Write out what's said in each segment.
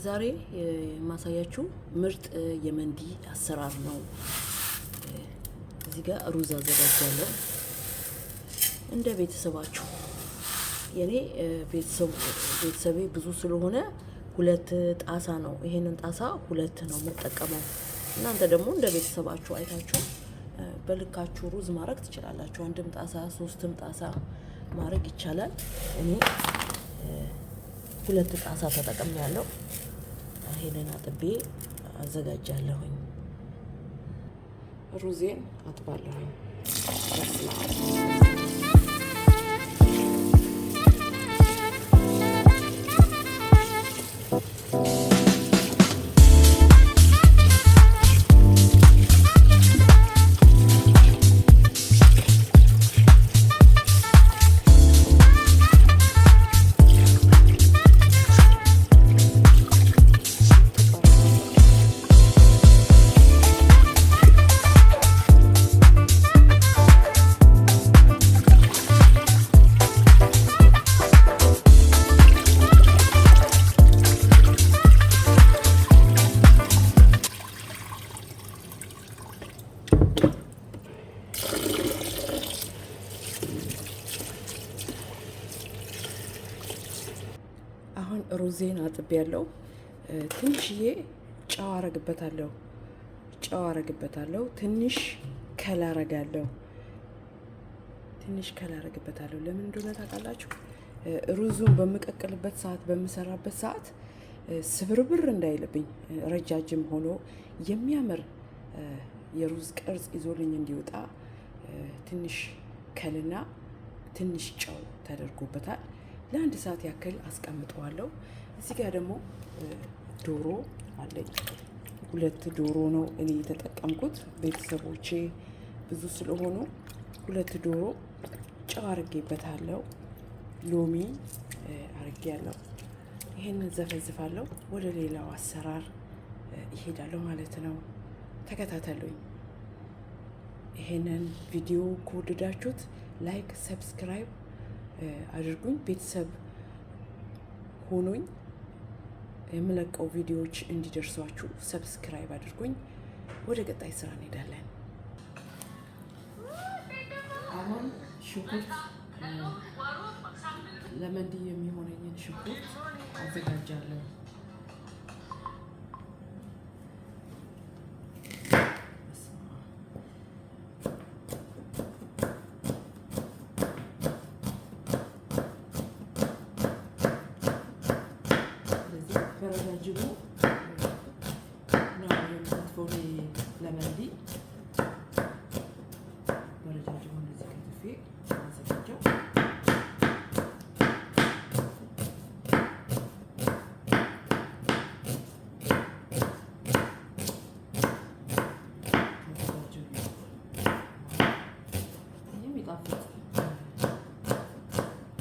ዛሬ የማሳያችሁ ምርጥ የመንዲ አሰራር ነው። እዚህ ጋር ሩዝ አዘጋጃለሁ። እንደ ቤተሰባችሁ የኔ ቤተሰቤ ብዙ ስለሆነ 2 ጣሳ ነው። ይሄንን ጣሳ 2 ነው የምጠቀመው። እናንተ ደግሞ እንደ ቤተሰባችሁ አይታችሁ በልካችሁ ሩዝ ማድረግ ትችላላችሁ። 1 ጣሳ 3 ጣሳ ማድረግ ይቻላል። እኔ 2 ጣሳ ተጠቅሜያለሁ። ይሄንን አጥቤ አዘጋጃለሁኝ። ሩዜን አጥባለሁኝ። አሁን ሩዜን አጥቤያለሁ። ትንሽዬ ጨው አረግበታለሁ። ትንሽ ከል አረጋለሁ። ለምን እንደሆነ ታውቃላችሁ? ሩዙን በምቀቅልበት ሰዓት በምሰራበት ሰዓት ስብርብር እንዳይልብኝ ረጃጅም ሆኖ የሚያምር የሩዝ ቅርጽ ይዞልኝ እንዲወጣ ትንሽ ከልና ትንሽ ጨው ተደርጎበታል። ለ1 ሰዓት ያክል አስቀምጠዋለሁ። እዚህ ጋር ደግሞ ዶሮ አለኝ። 2 ዶሮ ነው እኔ የተጠቀምኩት። ቤተሰቦቼ ብዙ ስለሆኑ 2 ዶሮ ጨው አርጌበታለሁ። ሎሚ አርጌያለሁ። ይሄንን ዘፈዝፋለሁ። ወደ ሌላው አሰራር ይሄዳለሁ ማለት ነው። ተከታተሉኝ። ይሄንን ቪዲዮ ከወደዳችሁት ላይክ፣ ሰብስክራይብ አድርጉኝ። ቤተሰብ ሆኖኝ የምለቀው ቪዲዮዎች እንዲደርሷችሁ ሰብስክራይብ አድርጉኝ። ወደ ቀጣይ ስራ እንሄዳለን። አሁን ሽንኩርት ለመንዲ የሚሆነኝን ሽንኩርት አዘጋጃለሁ። በረጃጅሙ ነው የምከትፈው ለመንዲ። በረጃጅሙ እንደዚህ ከትፌ አዘጋጀው። የሚጣፍጥ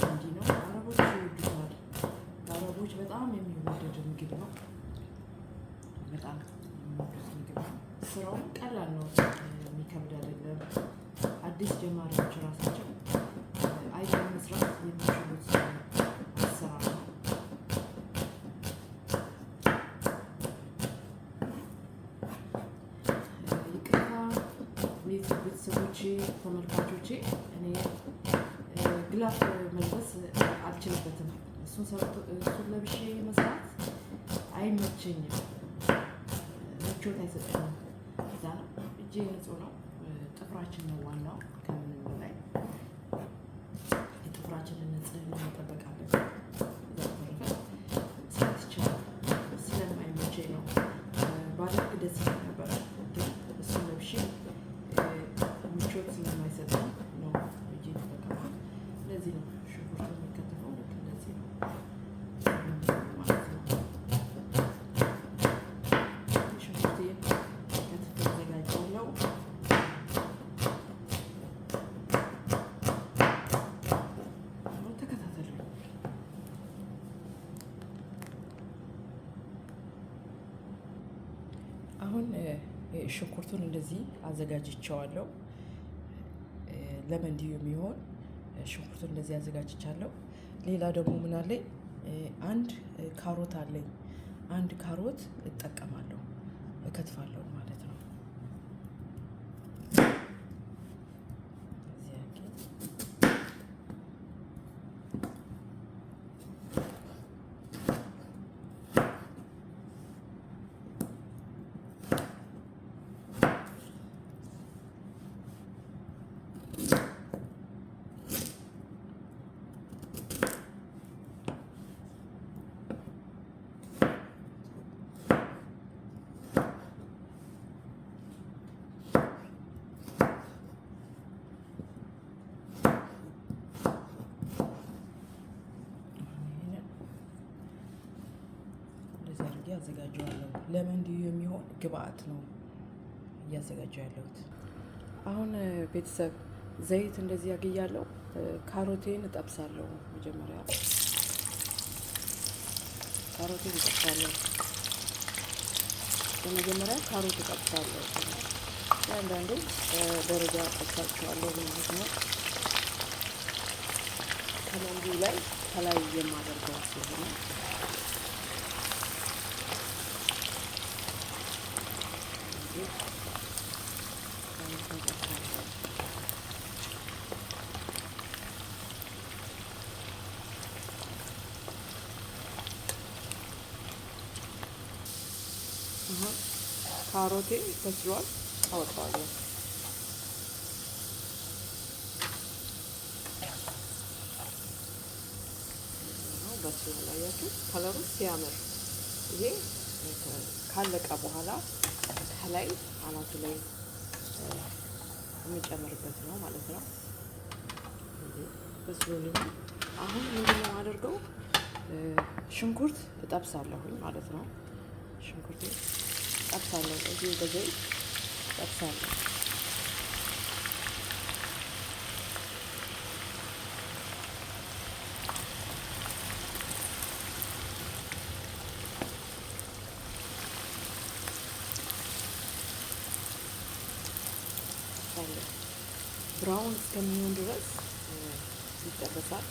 መንዲ ነው። አረቦች ይወዱታል። አረቦች በጣም የሚወደድ ምግብ ነው። በጣም የሚወዱት ምግብ ነው። ስራውን ቀላል ነው፣ የሚከብድ አይደለም። አዲስ ጀማሪዎች ራሳቸው አይተው መስራት የሚችሉት አሰራር ነው። ይቅርታ ቤተሰቦቼ፣ ተመልካቾቼ፣ እኔ ግላፍ መልበስ አልችልበትም። እሱን ለብሼ መስራት አይመቸኝም፣ ምቾት አይሰጠኝም። እዛ ነው እጄ ንጹህ ነው። ጥፍራችን ነው ዋናው። ከምንም በላይ የጥፍራችንን ንጽህና መጠበቅ አለብን። መስራት ይቻላል። ስለማይመቸኝ ነው። ባደርግ ደስ ይለኝ ነበረ፣ ግን እሱን ለብሼ ምቾት ስለማይሰጠኝ ነው እጄ ተጠቀማል። ለዚህ ነው ሽንኩርት የሚከተፈው። ልክ እንደዚህ ነው። አሁን ሽንኩርቱን እንደዚህ አዘጋጅቼዋለሁ። ለመንዲ የሚሆን ሽንኩርቱን እንደዚህ አዘጋጅቻለሁ። ሌላ ደግሞ ምን አለኝ? አንድ ካሮት አለኝ። አንድ ካሮት እጠቀማለሁ፣ እከትፋለሁ ማለት ነው። ያዘጋጀዋለሁ ለመንዲው የሚሆን ግብአት ነው እያዘጋጀው ያለሁት። አሁን ቤተሰብ ዘይት እንደዚህ ያገያለሁ። ካሮቴን እጠብሳለሁ። መጀመሪያ ካሮቴን እጠብሳለሁ። በመጀመሪያ ካሮት እጠብሳለሁ። አንዳንዴ ደረጃ እጠብሳቸዋለሁ ማለት ነው። ከመንዲው ላይ ከላይ የማደርገው ሲሆን ካሮቴ በስሏል፣ አወጣዋለሁ። በስሏል፣ አያችሁ ከለሩ ሲያምር። ይሄ ካለቀ በኋላ ከላይ አናቱ ላይ የምጨምርበት ነው ማለት ነው። በስሎልኝ አሁን ምንድን ነው አድርገው ሽንኩርት እጠብሳለሁኝ ማለት ነው። ሽንኩርት እጠብሳለሁ፣ እዚህ በዘይት እጠብሳለሁ። ብራውን እስከሚሆን ድረስ ይጠበሳል።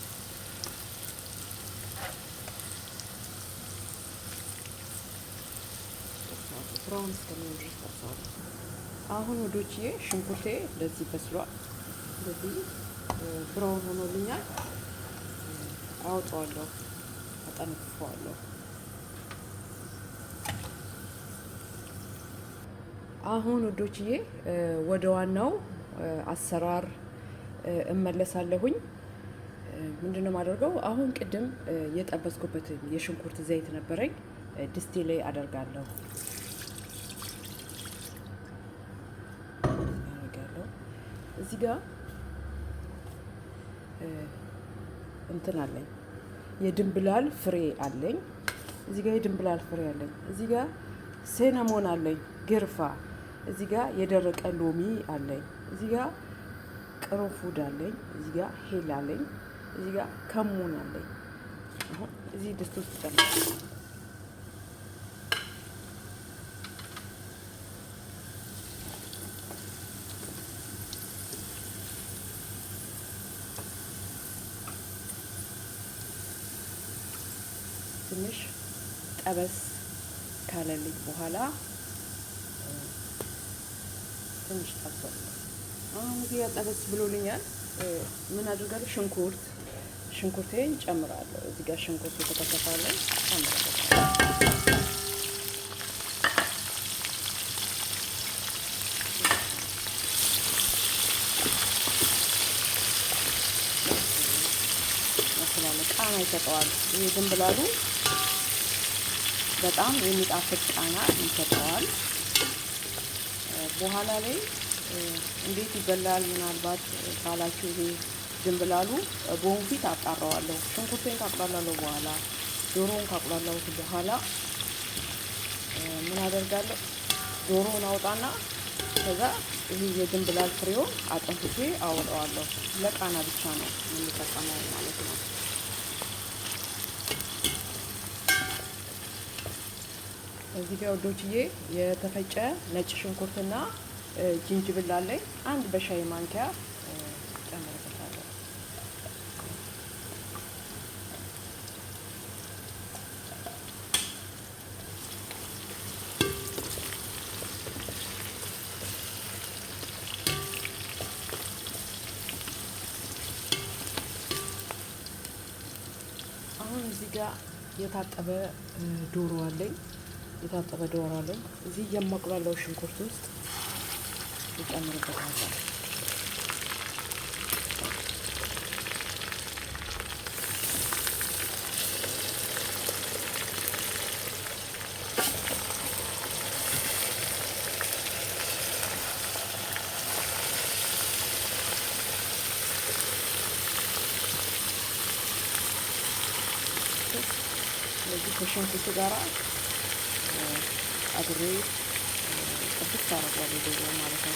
ብራውን እስከሚሆን ድረስ ይጠበሳል። አሁን ወዶችዬ ሽንኩርቴ እንደዚህ በስሏል። እንደዚህ ብራውን ሆኖልኛል። አውጣዋለሁ፣ አጠነፍፈዋለሁ። አሁን ወዶችዬ ወደ ዋናው አሰራር እመለሳለሁኝ። ምንድነው የማደርገው? አሁን ቅድም የጠበስኩበትን የሽንኩርት ዘይት ነበረኝ፣ ድስቴ ላይ አደርጋለሁ። እዚህ ጋር እንትን አለኝ፣ የድንብላል ፍሬ አለኝ። እዚህ ጋር የድንብላል ፍሬ አለኝ። እዚህ ጋር ሴናሞን አለኝ፣ ግርፋ። እዚህ ጋር የደረቀ ሎሚ አለኝ። እዚህ ጋር ቅርንፉድ አለኝ። እዚህ ጋር ሄል አለኝ። እዚህ ጋር ከሙን አለኝ። አሁን እዚህ ድስት ውስጥ ጨምራለሁ። ትንሽ ጠበስ ካለልኝ በኋላ ትንሽ ጠብሰዋለሁ። አሁን እዚህ ጠበስ ብሎልኛል። ምን አድርጋለሁ? ሽንኩርቴን ጨምራለሁ። እዚህ ጋር ሽንኩርት የተከተፋለሁ፣ ጨምራለሁ። ቃና ይሰጠዋል። ይሄ ድንብላሉ በጣም የሚጣፍጥ ቃና ይሰጠዋል። በኋላ ላይ እንዴት ይበላል ምናልባት ካላችሁ፣ ይሄ ድንብላሉ በወንፊት አጣራዋለሁ። ሽንኩርቴን ካቁላላለሁ በኋላ፣ ዶሮውን ካቁላላሁት በኋላ ምን አደርጋለሁ? ዶሮውን አውጣና ከዛ ይሄ የድንብላል ፍሬውን አጥንትቼ አወጣዋለሁ። ለቃና ብቻ ነው የምንጠቀመው ማለት ነው። እዚህ ጋር ወዶችዬ የተፈጨ ነጭ ሽንኩርትና ጅንጅብል አለኝ። አንድ በሻይ ማንኪያ ጨምርበታለሁ። እዚህ ጋር የታጠበ ዶሮ አለኝ። እዚህ የማቁላላው ሽንኩርት ውስጥ እጨምርበታለሁ። ስለዚህ ከሽንኩርቱ ጋር አብሬ ጥብስ አደርጋለሁ ዶሮ ማለት ነው።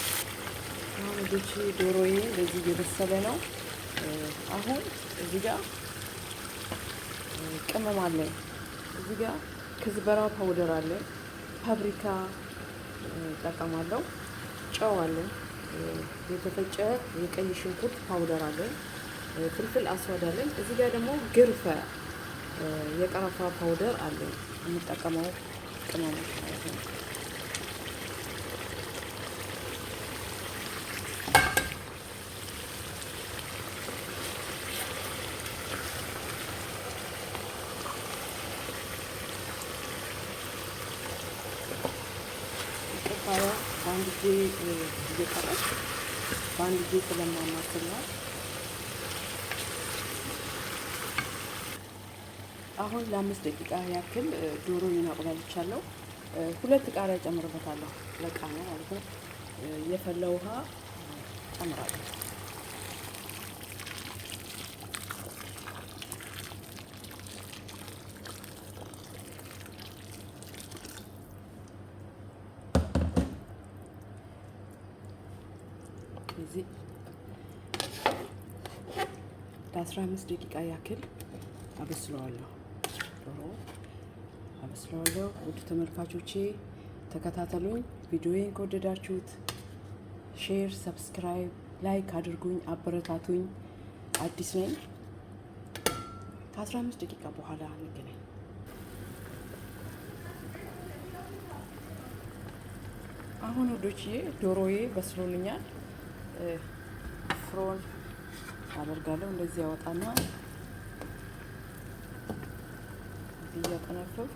አሁን ልጆች ዶሮዬ እንደዚህ እየበሰለ ነው። አሁን እዚህ ጋር ቅመም አለኝ። እዚህ ጋር ክዝበራ ፓውደር አለኝ፣ ፓፕሪካ እጠቀማለሁ፣ ጨው አለኝ፣ የተፈጨ የቀይ ሽንኩርት ፓውደር አለኝ፣ ፍልፍል አስዋድ አለኝ። እዚህ ጋር ደግሞ ግርፈ የቀረፋ ፓውደር አለኝ። የምጠቀመው ቅመሞች ማለት ነው። ቅባያ በአንድ ጊዜ እየቀረች በአንድ ጊዜ ስለማማስል ነው። አሁን ለ5 ደቂቃ ያክል ዶሮዬን አቁላልቻለሁ። 2 ቃሪያ ጨምርበታለሁ፣ ለቃሪያ ማለት ነው። የፈላ ውሃ ጨምራለሁ። እዚህ ለ15 ደቂቃ ያክል አበስለዋለሁ። ዶሮ አበስለዋለሁ። ውድ ተመልካቾቼ ተከታተሉኝ። ቪዲዮዬን ከወደዳችሁት ሼር፣ ሰብስክራይብ፣ ላይክ አድርጉኝ፣ አበረታቱኝ። አዲስ ነኝ። ከ15 ደቂቃ በኋላ እንገናኝ። አሁን ውዶችዬ ዶሮዬ በስሎልኛል። ፍሮን አደርጋለሁ። እንደዚህ ያወጣና እያጠነፈኩ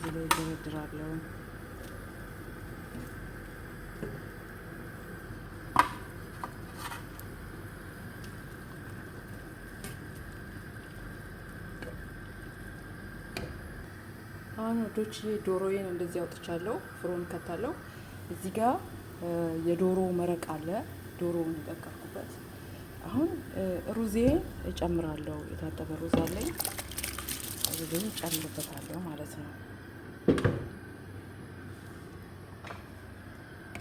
ብሎ ይደረድራለሁ። አሁን ወዶች ዶሮዬን እንደዚህ አውጥቻለሁ። ፍሮን ከታለሁ። እዚህ ጋር የዶሮ መረቅ አለ። ዶሮውን የጠቀርኩበት። አሁን ሩዜን እጨምራለሁ። የታጠበ ሩዝ አለኝ። ሩዜን እጨምርበታለሁ ማለት ነው።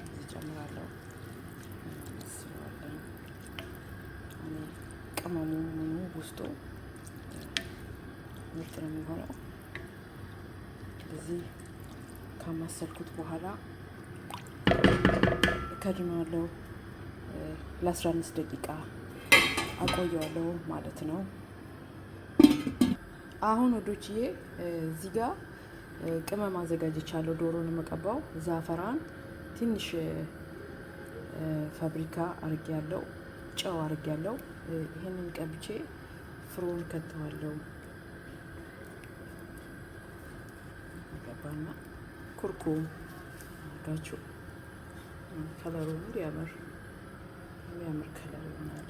እዚህ እጨምራለሁ። ቅመሙ ምኑ ውስጡ ምርጥ ነው የሚሆነው። እዚህ ካማሰልኩት በኋላ እከድነዋለሁ። ለ15 ደቂቃ አቆየዋለሁ ማለት ነው። አሁን ወዶችዬ እዚህ ጋር ቅመም አዘጋጅቻለሁ። ዶሮን የምቀባው ዛፈራን፣ ትንሽ ፋብሪካ አርጌያለሁ፣ ጨው አርጌያለሁ። ይሄንን ቀብቼ ፍሮን ከተዋለሁ። ገባና ኩርኩም አርጋችሁ ከለሩ እንዲያምር የሚያምር ከለር ይሆናል።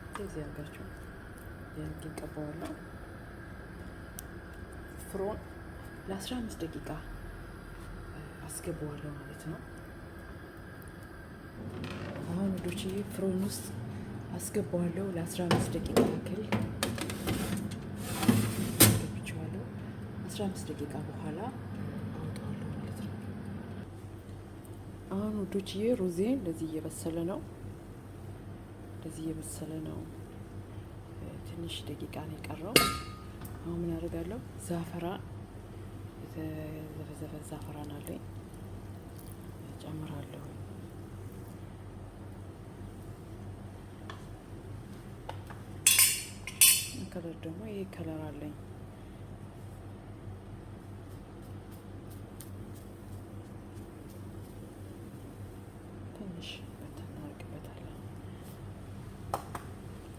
እንደዚህ አርጋችሁ ይቀባዋለሁ። ፍሮን ለ15 ደቂቃ አስገባዋለሁ ማለት ነው። አሁን ወዶችዬ ፍሮን ውስጥ አስገባዋለሁ ለ15 ደቂቃ ያክል አስገብቼዋለሁ። 15 ደቂቃ በኋላ አወጣዋለሁ ማለት ነው። አሁን ወዶችዬ ሩዜ እንደዚህ እየበሰለ ነው። ትንሽ ደቂቃ ነው የቀረው። አሁን ምን አደርጋለሁ? ዛፈራን፣ የተዘፈዘፈ ዛፈራን አለኝ ጨምራለሁ። ከለር ደግሞ ይሄ ከለር አለኝ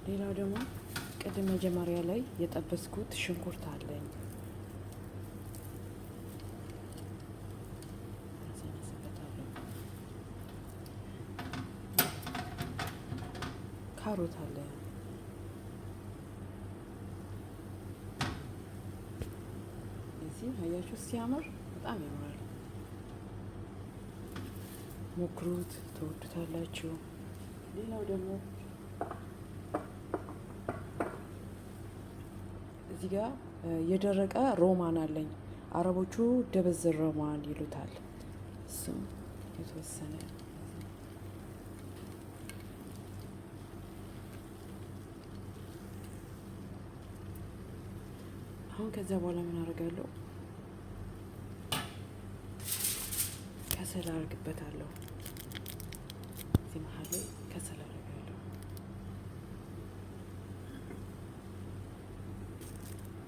ሌላው ደግሞ ቅድም መጀመሪያ ላይ የጠበስኩት ሽንኩርት አለኝ። ካሮት አለ። እዚህ አያችሁ ሲያምር፣ በጣም ያምራል። ሞክሩት፣ ትወዱታላችሁ። ሌላው ደግሞ እዚህ ጋር የደረቀ ሮማን አለኝ። አረቦቹ ደበዝ ሮማን ይሉታል። እሱም የተወሰነ አሁን ከዛ በኋላ ምን አደርጋለሁ? ከሰል አደርግበታለሁ። እዚህ መሀል ላይ ከሰል አደርጋለሁ።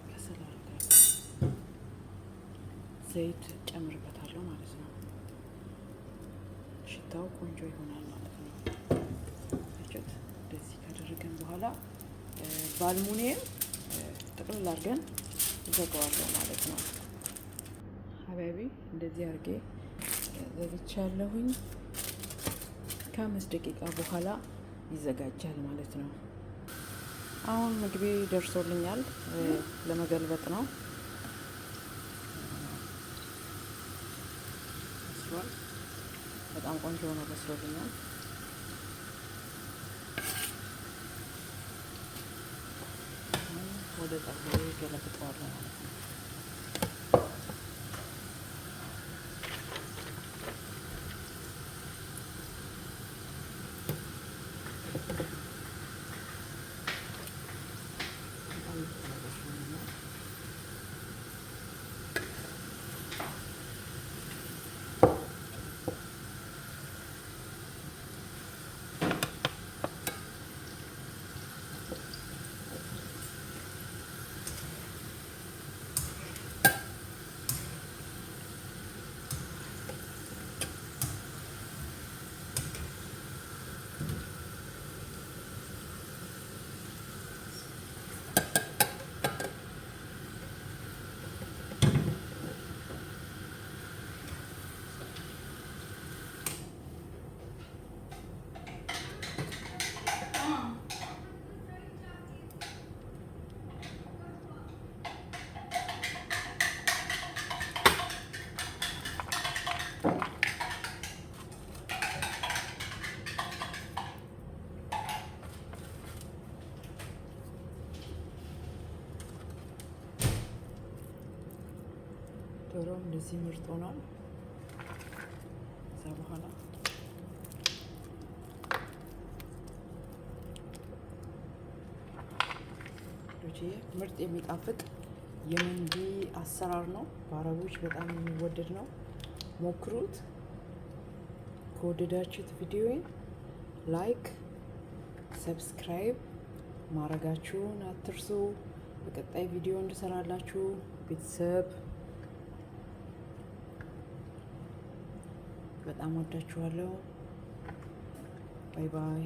ከሰል አደርጋለሁ። ዘይት ጨምርበታለሁ ማለት ነው። ሽታው ቆንጆ ይሆናል ማለት ነው። እጭት እንደዚህ ካደረገን በኋላ በአልሙኒየም ጥቅልል አድርገን ዘጋዋለሁ ማለት ነው። ሀባቢ እንደዚህ አድርጌ ዘግቻለሁኝ። ከ5 ደቂቃ በኋላ ይዘጋጃል ማለት ነው። አሁን ምግቤ ደርሶልኛል። ለመገልበጥ ነው። በጣም ቆንጆ ሆኖ በስሎልኛል። ወደ ጠርሙሴ ገለብጠዋለሁ ማለት ነው። ዶሮ እንደዚህ ምርጥ ሆኗል። ከዛ በኋላ ምርጥ የሚጣፍጥ የመንዲ አሰራር ነው። በአረቦች በጣም የሚወደድ ነው። ሞክሩት። ከወደዳችሁት ቪዲዮን ላይክ፣ ሰብስክራይብ ማድረጋችሁን አትርሱ። በቀጣይ ቪዲዮ እንድሰራላችሁ ቤተሰብ በጣም ወዳችኋለሁ። ባይ ባይ።